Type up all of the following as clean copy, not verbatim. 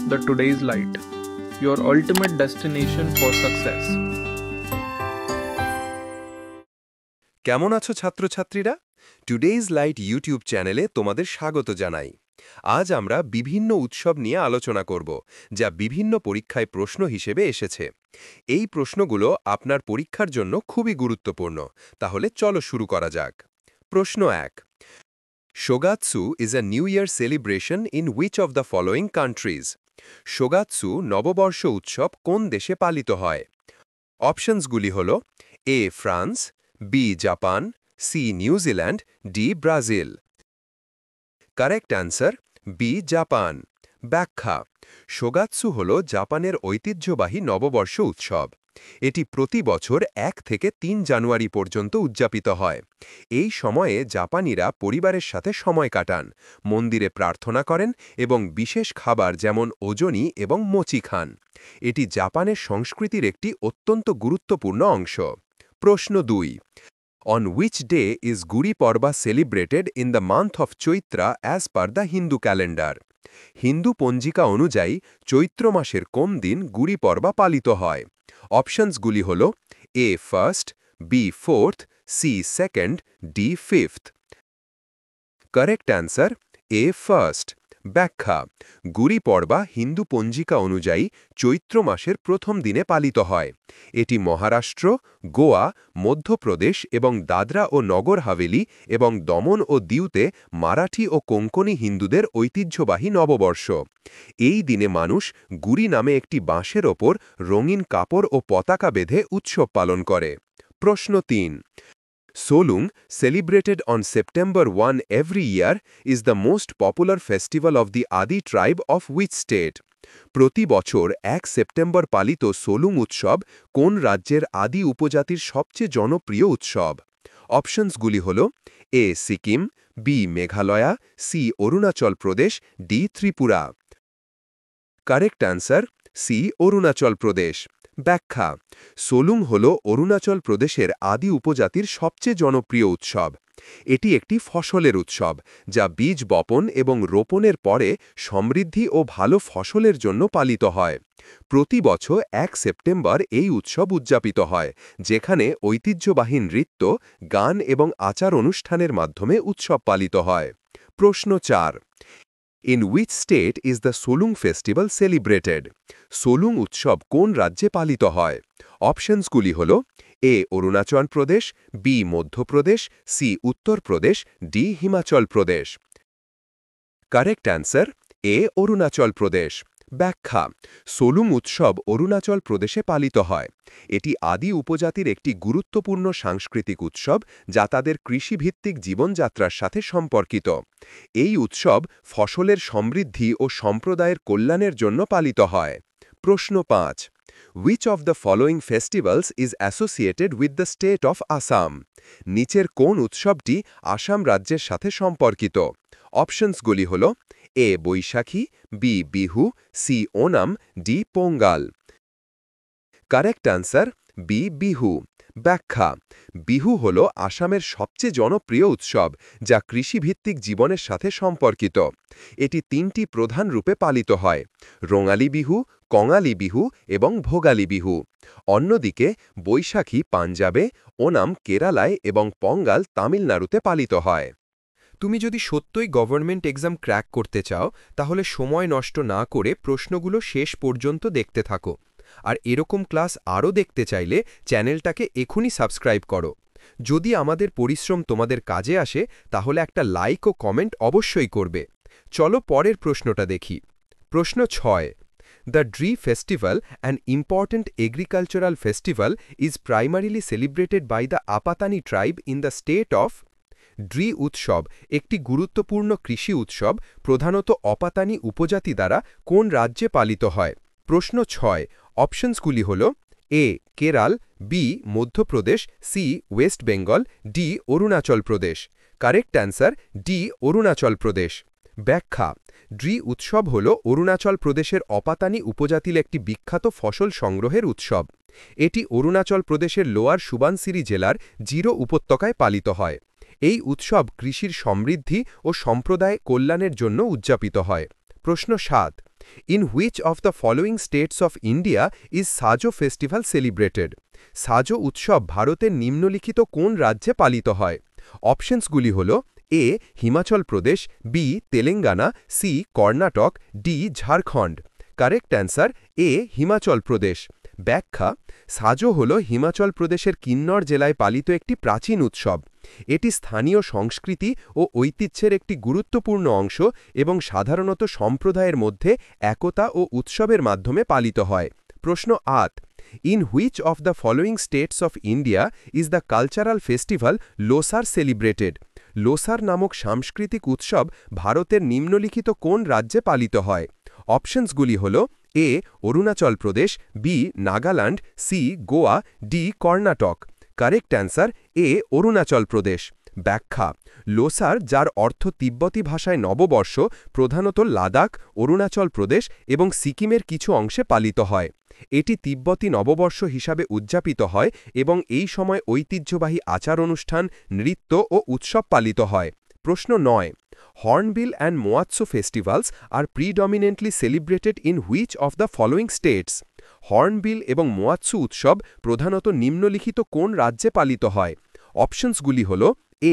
the Today's Light, your ultimate destination for success. কেমন আছো ছাত্রছাত্রীরা? টুডেইজ লাইট ইউটিউব চ্যানেলে তোমাদের স্বাগত জানাই। আজ আমরা বিভিন্ন উৎসব নিয়ে আলোচনা করব, যা বিভিন্ন পরীক্ষায় প্রশ্ন হিসেবে এসেছে। এই প্রশ্নগুলো আপনার পরীক্ষার জন্য খুবই গুরুত্বপূর্ণ। তাহলে চলো শুরু করা যাক। প্রশ্ন 1. Shogatsu is a new year celebration in which of the following countries? Shogatsu নববর্ষ উৎসব কোন দেশে পালিত হয়? অপশনসগুলি হল A France, B Japan, C New Zealand, D Brazil. Correct answer B Japan. ব্যাখ্যা: শোগাৎসু হল জাপানের ঐতিহ্যবাহী নববর্ষ উৎসব। এটি প্রতি বছর 1 থেকে 3 জানুয়ারি পর্যন্ত উদযাপিত হয়। এই সময়ে জাপানিরা পরিবারের সাথে সময় কাটান, মন্দিরে প্রার্থনা করেন এবং বিশেষ খাবার যেমন ওজনি এবং মোচি খান। এটি জাপানের সংস্কৃতির একটি অত্যন্ত গুরুত্বপূর্ণ অংশ। প্রশ্ন 2. On which day is Guri Parva celebrated in the month of Chaitra as per the Hindu calendar? Hindu পঞ্জিকা অনুযায়ী চৈত্র মাসের কোন দিন গুড়ি পর্বা পালিত হয়? অপশনসগুলি হল A first, B fourth, C second, D fifth. Correct answer A first. ব্যাখ্যা: গুড়ি পর্বা হিন্দু পঞ্জিকা অনুযায়ী চৈত্র মাসের প্রথম দিনে পালিত হয়। এটি মহারাষ্ট্র, গোয়া, মধ্যপ্রদেশ এবং দাদরা ও নগর হাভেলি এবং দমন ও দিউতে মারাঠি ও কোঙ্কনি হিন্দুদের ঐতিহ্যবাহী নববর্ষ। এই দিনে মানুষ গুড়ি নামে একটি বাঁশের ওপর রঙিন কাপড় ও পতাকা বেঁধে উৎসব পালন করে। প্রশ্ন 3. Solung, celebrated on September 1 every year, is the most popular festival of the Adi tribe of which state? প্রতি বছর 1 সেপ্টেম্বর পালিত সোলুং উৎসব কোন রাজ্যের আদি উপজাতির সবচেয়ে জনপ্রিয় উৎসব? অপশনসগুলি হল A Sikkim, B Meghalaya, C Arunachal Pradesh, D Tripura. Correct answer C Arunachal Pradesh. ব্যাখ্যা: সোলুং হল অরুণাচল প্রদেশের আদি উপজাতির সবচেয়ে জনপ্রিয় উৎসব। এটি একটি ফসলের উৎসব, যা বীজ বপন এবং রোপণের পরে সমৃদ্ধি ও ভালো ফসলের জন্য পালিত হয়। প্রতি বছর 1 সেপ্টেম্বর এই উৎসব উদযাপিত হয়, যেখানে ঐতিহ্যবাহী নৃত্য, গান এবং আচার অনুষ্ঠানের মাধ্যমে উৎসব পালিত হয়। প্রশ্ন 4. In which state is the Solung festival celebrated? Solung উৎসব কোন রাজ্যে পালিত হয়? অপশনসগুলি হল A Arunachal Pradesh, B Madhya Pradesh, C Uttar Pradesh, D Himachal Pradesh. Correct answer A Arunachal Pradesh. ব্যাখ্যা: সোলুং উৎসব অরুণাচল প্রদেশে পালিত হয়। এটি আদি উপজাতির একটি গুরুত্বপূর্ণ সাংস্কৃতিক উৎসব, যা তাদের কৃষিভিত্তিক জীবনযাত্রার সাথে সম্পর্কিত। এই উৎসব ফসলের সমৃদ্ধি ও সম্প্রদায়ের কল্যাণের জন্য পালিত হয়। প্রশ্ন 5. Which of the following festivals is associated with the state of Assam? নিচের কোন উৎসবটি আসাম রাজ্যের সাথে সম্পর্কিত? অপশনসগুলি হল A Baisakhi, B Bihu, C Onam, D Pongal. Correct answer B Bihu. ব্যাখ্যা: বিহু হল আসামের সবচেয়ে জনপ্রিয় উৎসব, যা কৃষিভিত্তিক জীবনের সাথে সম্পর্কিত। এটি 3টি প্রধান রূপে পালিত হয়: রঙালী বিহু, কঙালী বিহু এবং ভোগালী বিহু। অন্যদিকে বৈশাখী পাঞ্জাবে, ওনাম কেরালায় এবং পঙ্গাল তামিলনাড়ুতে পালিত হয়। তুমি যদি সত্যই গভর্নমেন্ট এক্সাম ক্র্যাক করতে চাও, তাহলে সময় নষ্ট না করে প্রশ্নগুলো শেষ পর্যন্ত দেখতে থাকো। আর এরকম ক্লাস আরও দেখতে চাইলে চ্যানেলটাকে এখনই সাবস্ক্রাইব করো। যদি আমাদের পরিশ্রম তোমাদের কাজে আসে, তাহলে একটা লাইক ও কমেন্ট অবশ্যই করবে। চলো পরের প্রশ্নটা দেখি। প্রশ্ন 6. The Dree festival, an important agricultural festival, is primarily celebrated by the Apatani tribe in the state of? ড্রি উৎসব একটি গুরুত্বপূর্ণ কৃষি উৎসব, প্রধানত অপাতানি উপজাতি দ্বারা কোন রাজ্যে পালিত হয়? প্রশ্ন 6. অপশনসগুলি হল A Kerala, B Madhya Pradesh, C West Bengal, D Arunachal Pradesh. Correct answer D Arunachal Pradesh. ব্যাখ্যা: ড্রি উৎসব হল অরুণাচল প্রদেশের অপাতানি উপজাতির একটি বিখ্যাত ফসল সংগ্রহের উৎসব। এটি অরুণাচল প্রদেশের লোয়ার সুবানসিরি জেলার জিরো উপত্যকায় পালিত হয়। এই উৎসব কৃষির সমৃদ্ধি ও সম্প্রদায় কল্যাণের জন্য উদযাপিত হয়। প্রশ্ন 7. In which of the following states of India is Sajo festival celebrated? সাজো উৎসব ভারতের নিম্নলিখিত কোন রাজ্যে পালিত হয়? অপশনসগুলি হল A Himachal Pradesh, B Telangana, C Karnataka, D Jharkhand. Correct answer A Himachal Pradesh. ব্যাখ্যা: সাজো হল হিমাচল প্রদেশের কিন্নর জেলায় পালিত একটি প্রাচীন উৎসব। এটি স্থানীয় সংস্কৃতি ও ঐতিহ্যের একটি গুরুত্বপূর্ণ অংশ এবং সাধারণত সম্প্রদায়ের মধ্যে একতা ও উৎসবের মাধ্যমে পালিত হয়। প্রশ্ন ৮. In which of the following states of India is the cultural festival Losar celebrated? Losar নামক সাংস্কৃতিক উৎসব ভারতের নিম্নলিখিত কোন রাজ্যে পালিত হয়? অপশনসগুলি হল A Arunachal Pradesh, B Nagaland, C Goa, D Karnataka. Correct answer A Arunachal Pradesh. ব্যাখ্যা: লোসার, যার অর্থ তিব্বতী ভাষায় নববর্ষ, প্রধানত লাদাখ, অরুণাচল প্রদেশ এবং সিকিমের কিছু অংশে পালিত হয়। এটি তিব্বতী নববর্ষ হিসাবে উদযাপিত হয় এবং এই সময় ঐতিহ্যবাহী আচার অনুষ্ঠান, নৃত্য ও উৎসব পালিত হয়। প্রশ্ন ৯. Hornbill and Moatsu festivals are predominantly celebrated in which of the following states? Hornbill এবং মোয়াৎসু উৎসব প্রধানত নিম্নলিখিত কোন রাজ্যে পালিত হয়? অপশনসগুলি হল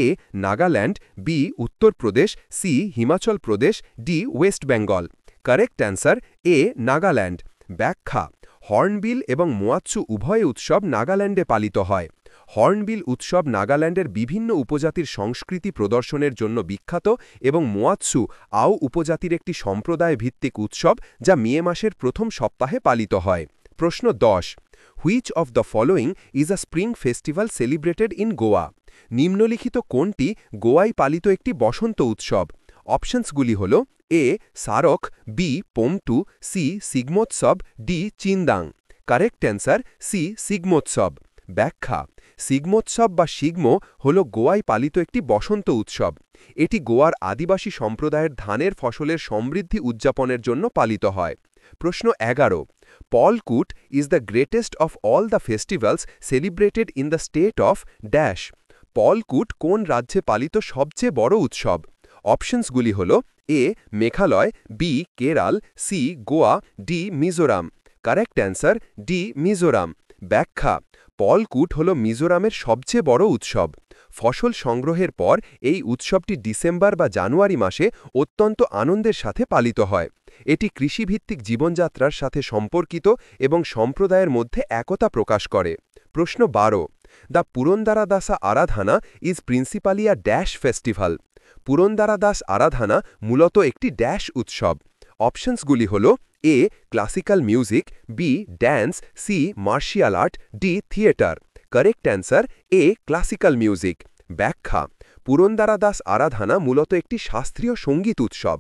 A Nagaland, B Uttar Pradesh, C Himachal Pradesh, D West Bengal. Correct answer A Nagaland. ব্যাখ্যা: হর্নবিল এবং মোয়াৎসু উভয় উৎসব নাগাল্যান্ডে পালিত হয়। হর্নবিল উৎসব নাগাল্যান্ডের বিভিন্ন উপজাতির সংস্কৃতি প্রদর্শনের জন্য বিখ্যাত এবং মোয়াৎসু আও উপজাতির একটি সম্প্রদায় ভিত্তিক উৎসব যা মে মাসের প্রথম সপ্তাহে পালিত হয়। প্রশ্ন ১০. Which of the following is a spring festival celebrated in Goa? নিম্নলিখিত কোনটি গোয়ায় পালিত একটি বসন্ত উৎসব? অপশনসগুলি হল A Sarak, B Pomtu, C Shigmotsav, D Chindang. Correct answer C Shigmotsav. ব্যাখ্যা: সিগমোৎসব বা সিগমো হল গোয়ায় পালিত একটি বসন্ত উৎসব। এটি গোয়ার আদিবাসী সম্প্রদায়ের ধানের ফসলের সমৃদ্ধি উদযাপনের জন্য পালিত হয়। প্রশ্ন ১১. Pawlkut is the greatest of all the festivals celebrated in the state of dash? Pawlkut কোন রাজ্যে পালিত সবচেয়ে বড় উৎসব? অপশনসগুলি হল A Meghalaya, B Kerala, C Goa, D Mizoram. Correct answer D Mizoram. ব্যাখ্যা: পলকুট হল মিজোরামের সবচেয়ে বড় উৎসব। ফসল সংগ্রহের পর এই উৎসবটি ডিসেম্বর বা জানুয়ারি মাসে অত্যন্ত আনন্দের সাথে পালিত হয়। এটি কৃষিভিত্তিক জীবনযাত্রার সাথে সম্পর্কিত এবং সম্প্রদায়ের মধ্যে একতা প্রকাশ করে। প্রশ্ন ১২. The Purandaradasa Aradhana is principally a dash festival? Purandaradasa Aradhana মূলত একটি ড্যাশ উৎসব। অপশনসগুলি হল A classical music, B dance, C martial art, D theatre. Correct answer A classical music. ব্যাখ্যা: পুরন্দারাদাস আরাধনা মূলত একটি শাস্ত্রীয় সঙ্গীত উৎসব।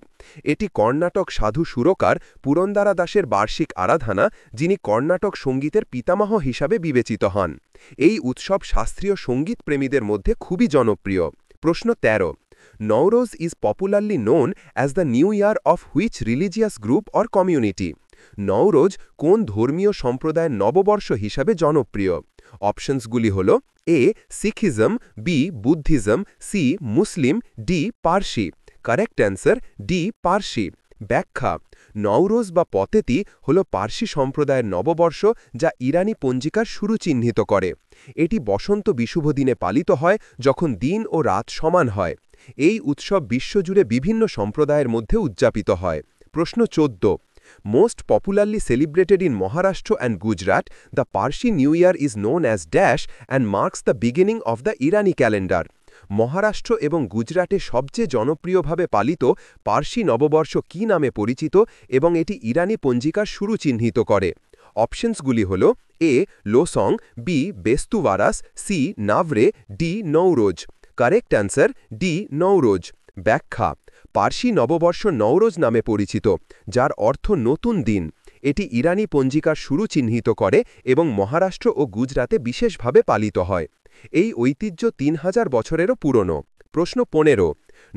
এটি কর্ণাটক সাধু সুরকার পুরন্দারাদাসের বার্ষিক আরাধনা, যিনি কর্ণাটক সঙ্গীতের পিতামহ হিসাবে বিবেচিত হন। এই উৎসব শাস্ত্রীয় সঙ্গীত প্রেমীদের মধ্যে খুবই জনপ্রিয়। প্রশ্ন ১৩. Navroz is popularly known as the new year of which religious group or community? Navroz কোন ধর্মীয় সম্প্রদায়ের নববর্ষ হিসাবে জনপ্রিয়? অপশনসগুলি হল A Sikhism, B Buddhism, C Muslim, D Parsi. Correct answer D Parsi. ব্যাখ্যা: নওরোজ বা পতেতি হল পার্সি সম্প্রদায়ের নববর্ষ যা ইরানি পঞ্জিকার শুরু চিহ্নিত করে। এটি বসন্ত বিষুব দিনে পালিত হয় যখন দিন ও রাত সমান হয়। এই উৎসব বিশ্বজুড়ে বিভিন্ন সম্প্রদায়ের মধ্যে উদযাপিত হয়। প্রশ্ন ১৪. Most popularly celebrated in Maharashtra and Gujarat, the Parsi New Year is known as Dash and marks the beginning of the Irani calendar. Maharashtra এবং গুজরাটে সবচেয়ে জনপ্রিয়ভাবে পালিত পার্সি নববর্ষ কী নামে পরিচিত এবং এটি ইরানি পঞ্জিকার শুরু চিহ্নিত করে? অপশনসগুলি হল A Losoong, B Bestu Varas, C Navreh, D Navroz. Correct answer D Navroz. ব্যাখ্যা: পার্সি নববর্ষ নওরোজ নামে পরিচিত, যার অর্থ নতুন দিন। এটি ইরানি পঞ্জিকার শুরু চিহ্নিত করে এবং মহারাষ্ট্র ও গুজরাতে বিশেষভাবে পালিত হয়। এই ঐতিহ্য ৩০০০ বছরেরও পুরনো। প্রশ্ন ১৫.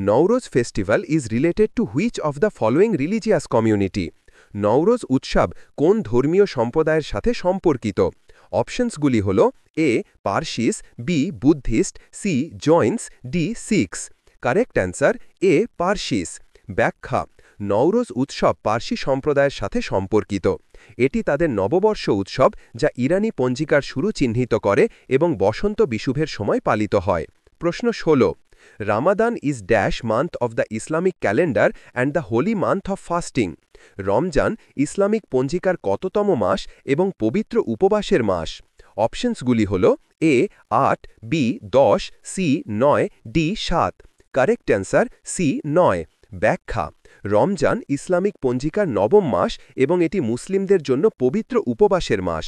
Navroz festival is related to which of the following religious community? Navroz উৎসব কোন ধর্মীয় সম্প্রদায়ের সাথে সম্পর্কিত? অপশনসগুলি হল A Parsis, B Buddhist, C Jains, D Sikhs. Correct answer A Parsis. ব্যাখ্যা: নওরোজ উৎসব পার্সি সম্প্রদায়ের সাথে সম্পর্কিত। এটি তাদের নববর্ষ উৎসব যা ইরানি পঞ্জিকার শুরু চিহ্নিত করে এবং বসন্ত বিষুভের সময় পালিত হয়। প্রশ্ন 16 Ramadan is dash month of the Islamic calendar and the holy month of fasting. রমজান ইসলামিক পঞ্জিকার কততম মাস এবং পবিত্র উপবাসের মাস? অপশনসগুলি হল A 8, B 10, C 9, D 7। Correct answer C 9। ব্যাখ্যা রমজান ইসলামিক পঞ্জিকার নবম মাস এবং এটি মুসলিমদের জন্য পবিত্র উপবাসের মাস।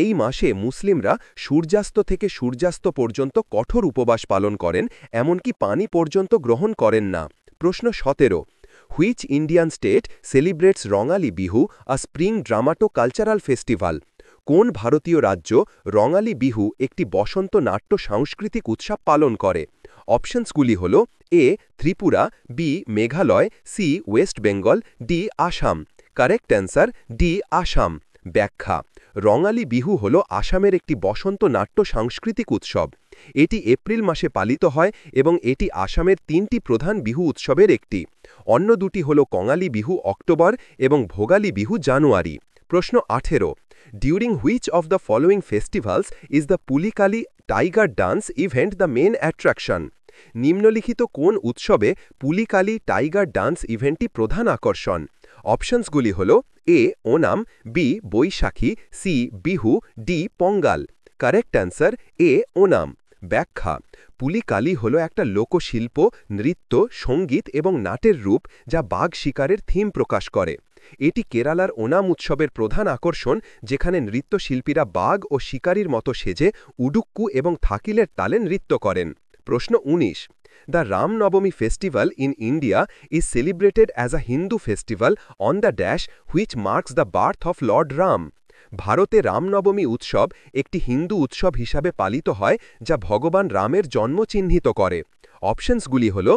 এই মাসে মুসলিমরা সূর্যাস্ত থেকে সূর্যাস্ত পর্যন্ত কঠোর উপবাস পালন করেন, এমনকি পানি পর্যন্ত গ্রহণ করেন না। প্রশ্ন 17 which Indian state celebrates Rongali Bihu a spring dramatic cultural festival? কোন ভারতীয় রাজ্য রঙালী বিহু একটি বসন্ত নাট্য সাংস্কৃতিক উৎসব পালন করে? অপশনসগুলি হল A Tripura, B Meghalaya, C West Bengal, D Assam. Correct answer D Assam. ব্যাখ্যা রঙালী বিহু হল আসামের একটি বসন্ত নাট্য সাংস্কৃতিক উৎসব। এটি এপ্রিল মাসে পালিত হয় এবং এটি আসামের 3টি প্রধান বিহু উৎসবের একটি। অন্য দুটি হল কঙালী বিহু অক্টোবর এবং ভোগালী বিহু জানুয়ারি। প্রশ্ন 18 during which of the following festivals is the Pulikali tiger dance event the main attraction? নিম্নলিখিত কোন উৎসবে পুলিকালি টাইগার ডান্স ইভেন্টটি প্রধান আকর্ষণ? অপশনসগুলি হল A Onam, B Baisakhi, C Bihu, D Pongal. Correct answer A Onam. ব্যাখ্যা পুলিকালি হল একটা লোকশিল্প, নৃত্য, সঙ্গীত এবং নাটের রূপ যা বাঘ শিকারের থিম প্রকাশ করে। এটি কেরালার ওনাম উৎসবের প্রধান আকর্ষণ, যেখানে নৃত্যশিল্পীরা বাঘ ও শিকারীর মতো সেজে উডুক্কু এবং থাকিলের তালে নৃত্য করেন। প্রশ্ন 19 দ্য রাম নবমী festival in India is celebrated as a Hindu festival on the dash which marks the birth of Lord Ram. ভারতে রামনবমী উৎসব একটি হিন্দু উৎসব হিসাবে পালিত হয় যা ভগবান রামের জন্ম চিহ্নিত করে। অপশনসগুলি হল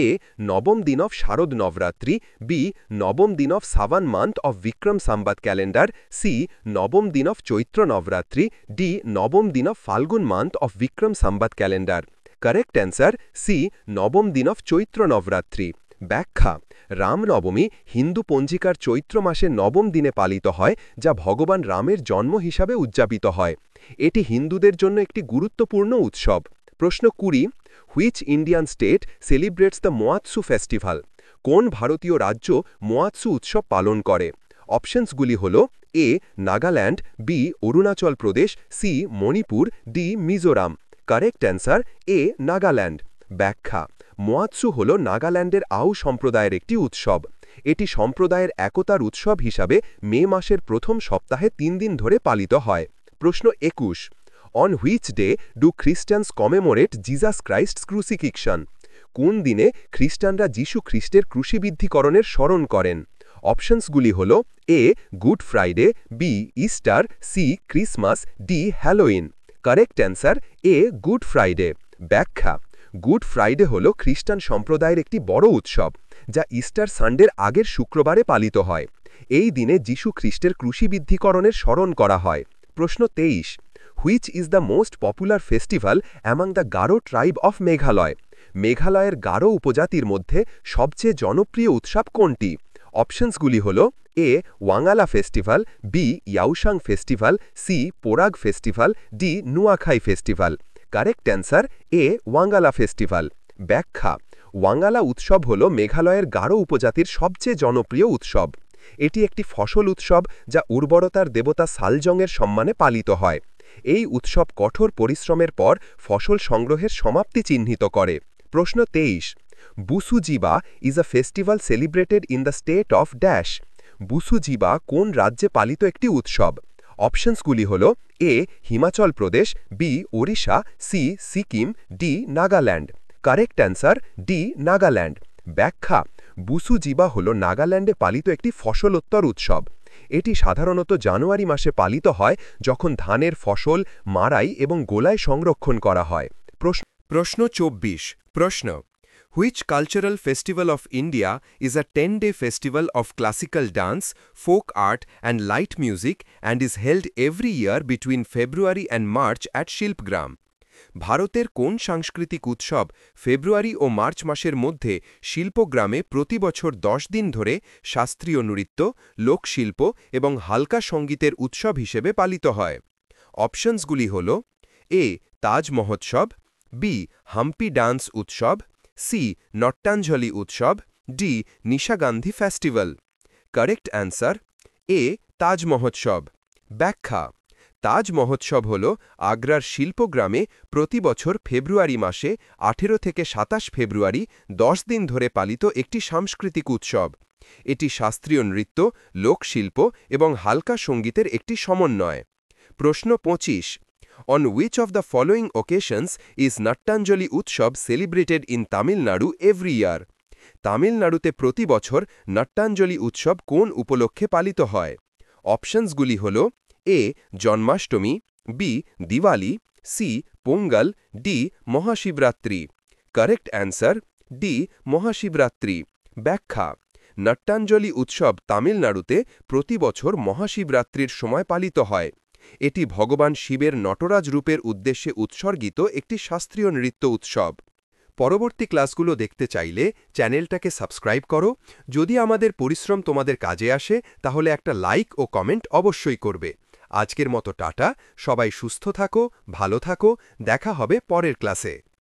এ নবম দিন অফ শারদ নবরাত্রি, বি নবম দিন of Sawan month of Vikram Samvat calendar, C নবম দিন অফ চৈত্র নবরাত্রি, ডি নবম দিন of Phalgun month of Vikram Samvat calendar. Correct answer C নবম দিন অফ চৈত্র নবরাত্রি। ব্যাখ্যা রামনবমী হিন্দু পঞ্জিকার চৈত্র মাসের নবম দিনে পালিত হয়, যা ভগবান রামের জন্ম হিসাবে উদযাপিত হয়। এটি হিন্দুদের জন্য একটি গুরুত্বপূর্ণ উৎসব। প্রশ্ন 20 which Indian state celebrates the Moatsu festival? কোন ভারতীয় রাজ্য মোয়াৎসু উৎসব পালন করে? অপশনসগুলি হল A Nagaland, B Arunachal Pradesh, C Manipur, D Mizoram. Correct answer A Nagaland. ব্যাখ্যা মোয়াৎসু হল নাগাল্যান্ডের আউ সম্প্রদায়ের একটি উৎসব। এটি সম্প্রদায়ের একতার উৎসব হিসাবে মে মাসের প্রথম সপ্তাহে 3 দিন ধরে পালিত হয়। প্রশ্ন 21 on which day do Christians commemorate Jesus Christ's crucifixion? কোন দিনে খ্রিস্টানরা যীশু খ্রিস্টের ক্রুশিবিদ্ধকরণের স্মরণ করেন? অপশনসগুলি হল A Good Friday, B Easter, C Christmas, D Halloween. Correct answer A Good Friday. ব্যাখ্যা গুড ফ্রাইডে হল খ্রিস্টান সম্প্রদায়ের একটি বড় উৎসব যা ইস্টার সানডের আগের শুক্রবারে পালিত হয়। এই দিনে যীশু খ্রিস্টের ক্রুশিবিদ্ধকরণের স্মরণ করা হয়। প্রশ্ন 23 which is the most popular festival among the Garo tribe of Meghalaya? মেঘালয়ের গারো উপজাতির মধ্যে সবচেয়ে জনপ্রিয় উৎসব কোনটি? অপশনসগুলি হল A Wangala festival, B Yaoshang festival, C Porag festival, D Nuakhai festival. Correct answer A Wangala festival. ব্যাখ্যা ওয়াঙ্গালা উৎসব হল মেঘালয়ের গারো উপজাতির সবচেয়ে জনপ্রিয় উৎসব। এটি একটি ফসল উৎসব যা উর্বরতার দেবতা সালজংয়ের সম্মানে পালিত হয়। এই উৎসব কঠোর পরিশ্রমের পর ফসল সংগ্রহের সমাপ্তি চিহ্নিত করে। প্রশ্ন 23 Bushu Jiba is a festival celebrated in the state of dash? Bushu Jiba কোন রাজ্যে পালিত একটি উৎসব? অপশনসগুলি হল A Himachal Pradesh, B Odisha, C Sikkim, D Nagaland. Correct answer D Nagaland. ব্যাখ্যা বুসুজিবা হল নাগাল্যান্ডে পালিত একটি ফসলোত্তর উৎসব। এটি সাধারণত জানুয়ারি মাসে পালিত হয়, যখন ধানের ফসল মাড়াই এবং গোলায় সংরক্ষণ করা হয়। প্রশ্ন 24 প্রশ্ন Which cultural festival of India is a 10-day festival of classical dance, folk art and light music and is held every year between February and March at Shilpgram? ভারতের কোন সাংস্কৃতিক উৎসব ফেব্রুয়ারি ও মার্চ মাসের মধ্যে শিল্পগ্রামে প্রতি বছর 10 দিন ধরে শাস্ত্রীয় নৃত্য, লোকশিল্প এবং হালকা সঙ্গীতের উৎসব হিসেবে পালিত হয়? অপশনসগুলি হল এ তাজ মহোৎসব, বি হাম্পি ডান্স উৎসব, সি নট্যাঞ্জলি উৎসব, ডি নিশাগান্ধী ফেস্টিভ্যাল। কারেক্ট অ্যান্সার এ তাজ মহোৎসব। ব্যাখ্যা: তাজ মহোৎসব হল আগ্রার শিল্পগ্রামে প্রতি বছর ফেব্রুয়ারি মাসে 18 থেকে 27 ফেব্রুয়ারি 10 দিন ধরে পালিত একটি সাংস্কৃতিক উৎসব। এটি শাস্ত্রীয় নৃত্য, লোকশিল্প এবং হালকা সঙ্গীতের একটি সমন্বয়। প্রশ্ন 25. On which of the following occasions is Nattanjali Utsav celebrated in Tamil Nadu every year? তামিলনাড়ুতে প্রতি বছর নট্যাঞ্জলি উৎসব কোন উপলক্ষে পালিত হয়? অপশনসগুলি হল A Janmashtami, B Diwali, C Pongal, D Mahashivratri. Correct answer D Mahashivratri. ব্যাখ্যা: নট্যাঞ্জলি উৎসব তামিলনাড়ুতে প্রতি বছর মহাশিবরাত্রির সময় পালিত হয়। এটি ভগবান শিবের নটরাজ রূপের উদ্দেশ্যে উৎসর্গিত একটি শাস্ত্রীয় নৃত্য উৎসব। পরবর্তী ক্লাসগুলো দেখতে চাইলে চ্যানেলটাকে সাবস্ক্রাইব করো। যদি আমাদের পরিশ্রম তোমাদের কাজে আসে তাহলে একটা লাইক ও কমেন্ট অবশ্যই করবে। আজকের মতো টাটা, সবাই সুস্থ থাকো, ভালো থাকো, দেখা হবে পরের ক্লাসে।